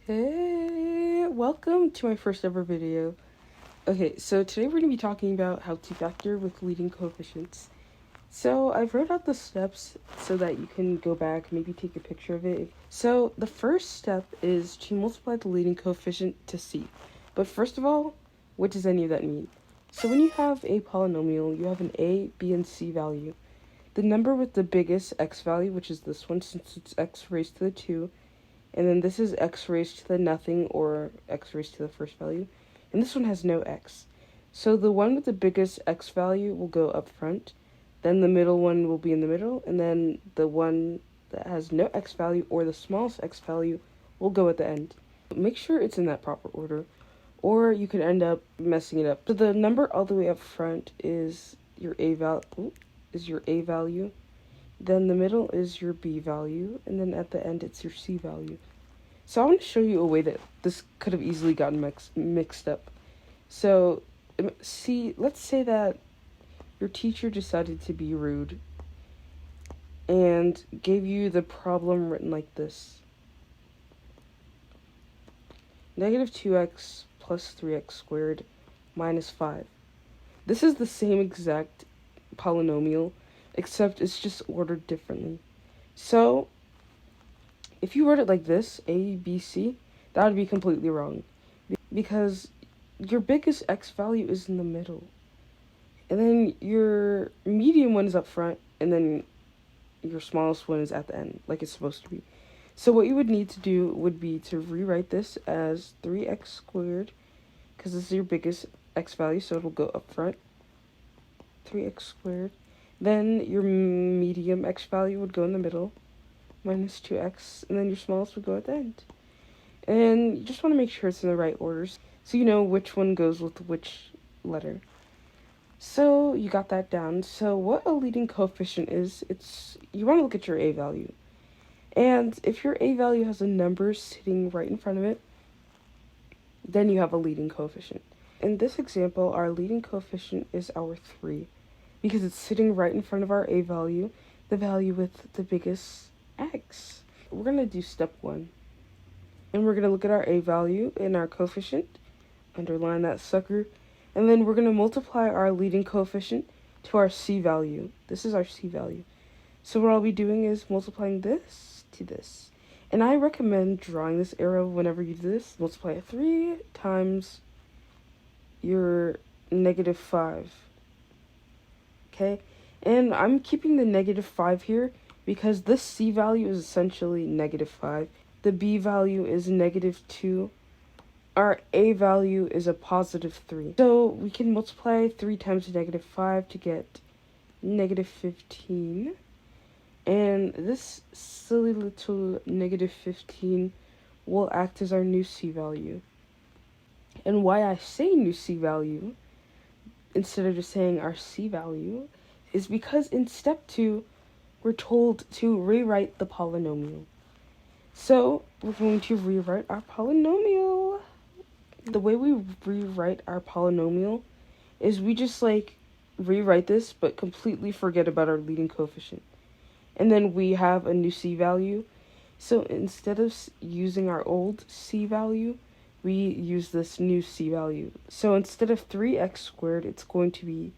Hey, welcome to my first ever video. Okay, so today we're going to be talking about how to factor with leading coefficients. So I wrote out the steps so that you can go back, maybe take a picture of it. So the first step is to multiply the leading coefficient to c. But first of all, what does any of that mean? So when you have a polynomial, you have an a, b, and c value. The number with the biggest x value, which is this one since it's x raised to the 2, and then this is x raised to the nothing, or x raised to the first value. And this one has no x. So the one with the biggest x value will go up front. Then the middle one will be in the middle. And then the one that has no x value, or the smallest x value, will go at the end. Make sure it's in that proper order, or you could end up messing it up. So the number all the way up front is your a value. Then the middle is your b value, and then at the end it's your c value. So I want to show you a way that this could have easily gotten mixed up. So let's say that your teacher decided to be rude and gave you the problem written like this. Negative 2x plus 3x squared minus 5. This is the same exact polynomial, except it's just ordered differently. So if you wrote it like this, a, b, c, that would be completely wrong, because your biggest x value is in the middle, and then your medium one is up front, and then your smallest one is at the end, like it's supposed to be. So what you would need to do would be to rewrite this as 3x squared, because this is your biggest x value, so it'll go up front, 3x squared. Then your medium x value would go in the middle, minus 2x, and then your smallest would go at the end. And you just want to make sure it's in the right orders, so you know which one goes with which letter. So you got that down. So what a leading coefficient is, you want to look at your a value. And if your a value has a number sitting right in front of it, then you have a leading coefficient. In this example, our leading coefficient is our 3, because it's sitting right in front of our a value, the value with the biggest x. We're going to do step 1. And we're going to look at our a value and our coefficient, underline that sucker, and then we're going to multiply our leading coefficient to our c value. This is our c value. So what I'll be doing is multiplying this to this. And I recommend drawing this arrow whenever you do this. Multiply it 3 times your negative 5. Okay? And I'm keeping the negative 5 here because this c value is essentially negative 5. The b value is negative 2. Our a value is a positive 3. So we can multiply 3 times negative 5 to get negative 15. And this silly little negative 15 will act as our new c value. And why I say new c value instead of just saying our c value is because in step 2, we're told to rewrite the polynomial. So we're going to rewrite our polynomial. The way we rewrite our polynomial is we just rewrite this but completely forget about our leading coefficient. And then we have a new c value. So instead of using our old c value, we use this new c value. So instead of 3x squared, it's going to be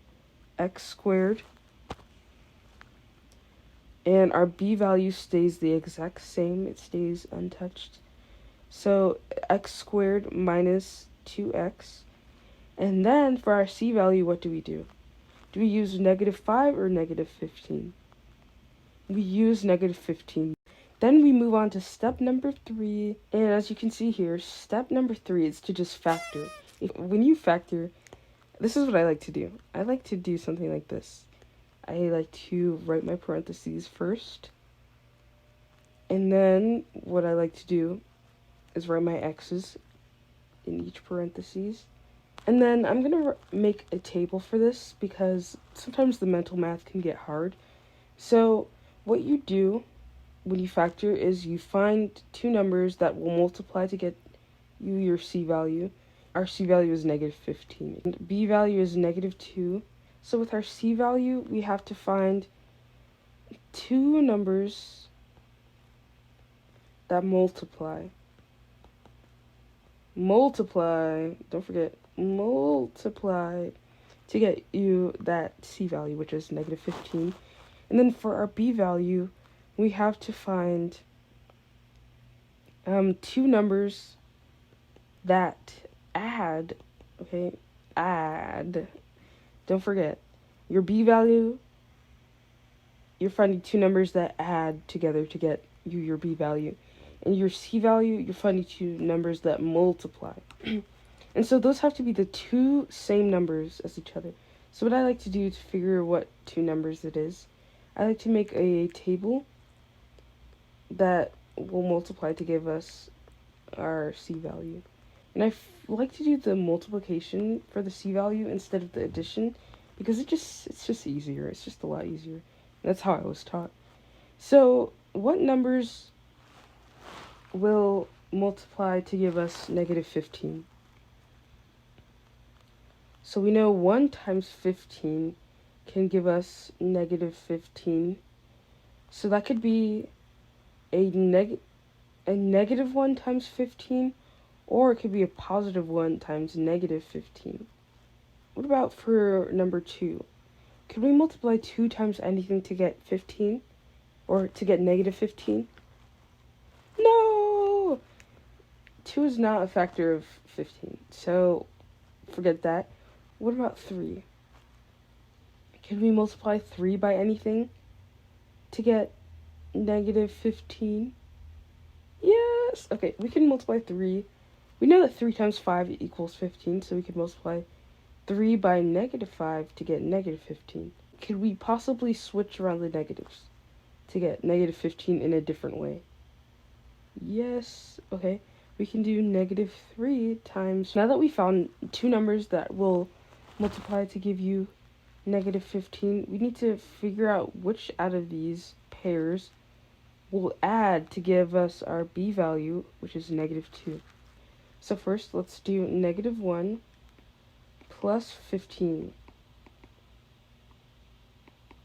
x squared. And our b value stays the exact same. It stays untouched. So x squared minus 2x. And then for our c value, what do we do? Do we use negative 5 or negative 15? We use negative 15. Then we move on to step number 3. And as you can see here, step number 3 is to just factor. When you factor, this is what I like to do. I like to do something like this. I like to write my parentheses first. And then what I like to do is write my x's in each parentheses. And then I'm going to make a table for this because sometimes the mental math can get hard. So what you do when you factor is you find 2 numbers that will multiply to get you your c value. Our c value is negative 15. And b value is negative 2. So with our c value, we have to find 2 numbers that multiply. multiply, don't forget, multiply to get you that C value, which is negative 15. And then for our B value, we have to find two numbers that add, okay, add. Don't forget, your B value, you're finding two numbers that add together to get you your B value. And your C value, you're finding two numbers that multiply. And so those have to be the two same numbers as each other. So what I like to do to figure what two numbers it is, I like to make a table that will multiply to give us our C value. And I like to do the multiplication for the C value instead of the addition because it's just easier. It's just a lot easier. That's how I was taught. So what numbers will multiply to give us negative 15? So we know 1 times 15 can give us negative 15. So that could be a negative 1 times 15, or it could be a positive 1 times negative 15. What about for number 2? Could we multiply 2 times anything to get 15? Or to get negative 15? No! 2 is not a factor of 15, so forget that. What about 3? Can we multiply 3 by anything to get negative 15? Yes! Okay, we can multiply 3. We know that 3 times 5 equals 15, so we could multiply 3 by negative 5 to get negative 15. Could we possibly switch around the negatives to get negative 15 in a different way? Yes. Okay, we can do negative 3 times... Now that we found two numbers that will multiply to give you negative 15, we need to figure out which out of these pairs will add to give us our B value, which is negative 2. So first, let's do negative 1 plus 15.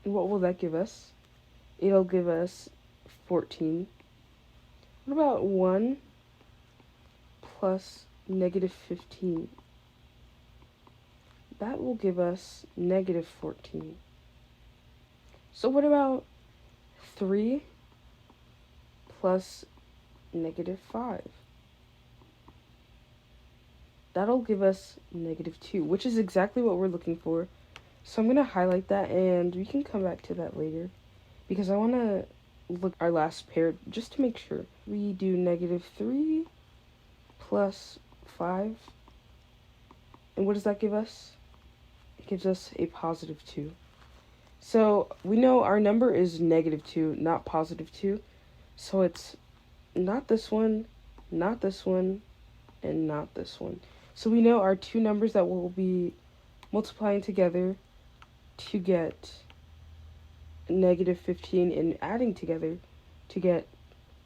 What will that give us? It'll give us 14. What about 1 plus negative 15? That will give us negative 14. So what about 3 plus negative 5? That'll give us negative 2, which is exactly what we're looking for. So I'm going to highlight that, and we can come back to that later, because I want to look at our last pair just to make sure. We do negative 3 plus 5. And what does that give us? It gives us a positive 2. So we know our number is negative 2, not positive 2. So it's not this one, not this one, and not this one. So we know our two numbers that we'll be multiplying together to get negative 15 and adding together to get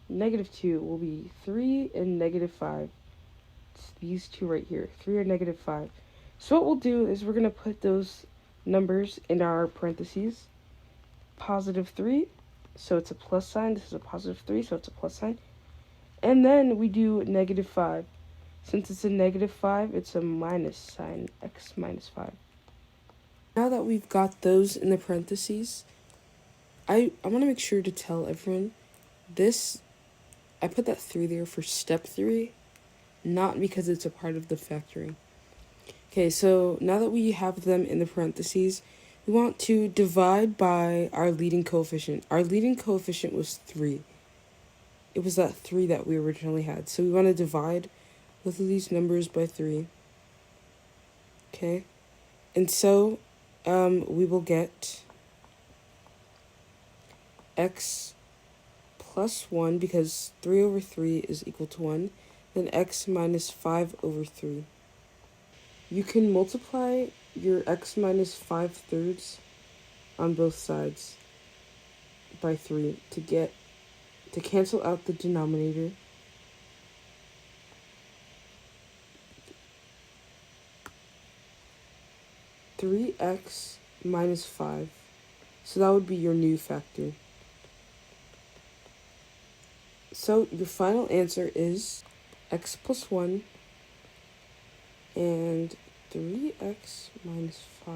negative 2 will be 3 and negative 5. It's these two right here, 3 or negative 5. So what we'll do is we're going to put those numbers in our parentheses. Positive 3, so it's a plus sign. This is a positive 3, so it's a plus sign. And then we do negative 5. Since it's a negative 5, it's a minus sign, x minus 5. Now that we've got those in the parentheses, I want to make sure to tell everyone this, I put that 3 there for step 3, not because it's a part of the factoring. Okay, so now that we have them in the parentheses, we want to divide by our leading coefficient. Our leading coefficient was 3. It was that 3 that we originally had. So we want to divide both of these numbers by 3. Okay, and so we will get x plus 1, because 3 over 3 is equal to 1, then x minus 5 over 3. You can multiply your x minus 5/3 on both sides by 3 to cancel out the denominator. Three x minus 5. So that would be your new factor. So your final answer is x plus 1 and 3x minus 5.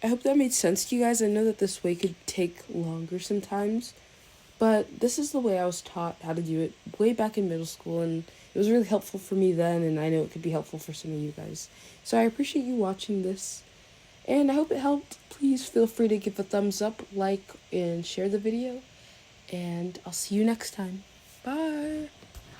I hope that made sense to you guys. I know that this way could take longer sometimes, but this is the way I was taught how to do it way back in middle school, and it was really helpful for me then, and I know it could be helpful for some of you guys. So I appreciate you watching this, and I hope it helped. Please feel free to give a thumbs up, like, and share the video, and I'll see you next time. Bye!